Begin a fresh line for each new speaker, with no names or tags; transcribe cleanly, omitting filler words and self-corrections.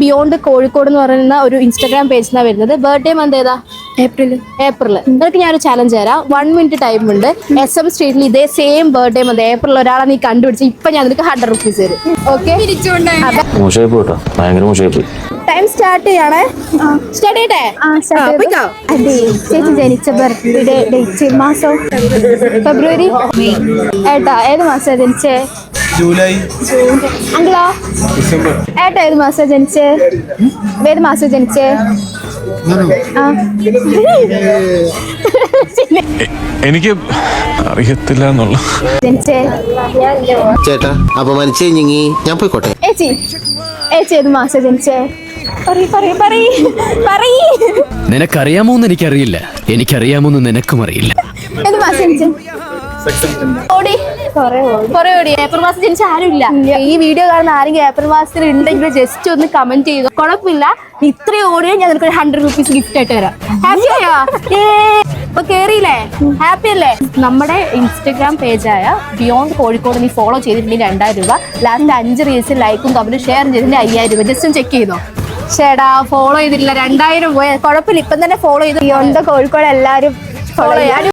Beyond Kozhikode എന്ന് പറയുന്ന ഒരു ഇൻസ്റ്റാഗ്രാം പേജിനാണ് വരുന്നത്. ബർത്ത്ഡേ മന്ത് ഏതാ? ഏപ്രിൽ. നിങ്ങൾക്ക് ഞാനൊരു ചലഞ്ച് തരാം. 1 മിനിറ്റ് ടൈം ഉണ്ട്. SM സ്ട്രീറ്റിൽ ഇതേ സെയിം ബർത്ത്ഡേ മന്ത് ഏപ്രിൽ ഒരാളെ നീ കണ്ടുപിടിച്ച് ഇപ്പൊ ഞാൻ നിനക്ക് 100 rupees തരും. ഓക്കെ? ടൈം സ്റ്റാർട്ട് ചെയ്യണേ. സ്റ്റാർട്ട് ചെയ്യട്ടെ? ചേച്ചി ജനിച്ച ബർത്ത്ഡേ ഡേറ്റ് മാസം ഫെബ്രുവരി. ഏട്ടാ ഏത് മാസം ജനിച്ചേ?
ജൂലൈ.
അങ്കിളോ? ഏട്ടാ ഏത് മാസം ജനിച്ചേ? ഏത് മാസം ജനിച്ചേ?
എനിക്ക് അറിയത്തില്ല എന്നുള്ള
ചേട്ടാ അപമാനിച്ചേ ഞാൻ പോയിക്കോട്ടെ.
ഏച്ചി ഏത് മാസം ജനിച്ചേ?
നിനക്കറിയാമോന്ന് എനിക്കറിയില്ല, എനിക്കറിയാമോന്ന് നിനക്കും അറിയില്ല.
ഏത് മാസം ജനിച്ചേ? ഏപ്രിൽ മാസം ജനിച്ച ആരുമില്ല. ഈ വീഡിയോ കാണുന്ന ആരെങ്കിലും ഏപ്രിൽ മാസത്തിൽ ഉണ്ടെങ്കിൽ ജസ്റ്റ് ഒന്ന് കമന്റ് ചെയ്തു. കുഴപ്പമില്ല, ഇത്രയും ഓടിയോ ഞാൻ നിനക്ക് 100 rupees ഗിഫ്റ്റ് ആയിട്ട് തരാം. ഹാപ്പിയായോ? ഇപ്പൊ കേറിയില്ലേ? ഹാപ്പി അല്ലേ? നമ്മുടെ ഇൻസ്റ്റഗ്രാം പേജായ ബിയോണ്ട് കോഴിക്കോട് നീ ഫോളോ ചെയ്തിട്ടുണ്ടെങ്കിൽ 2000 രൂപ. ലാസ്റ്റ് 5 റീൽസ് ലൈക്കും കമന്റും ഷെയർ ചെയ്തിട്ടുണ്ടെങ്കിൽ 5000 രൂപ. ജസ്റ്റ് ഒന്ന് ചെക്ക് ചെയ്തോ. ചേടാ ഫോളോ ചെയ്തിട്ടില്ല, 2000 പോയ കുഴപ്പമില്ല. ഇപ്പം തന്നെ ഫോളോ ചെയ്ത് ബിയോണ്ട് കോഴിക്കോട് എല്ലാവരും ഫോളോ ചെയ്യാൻ.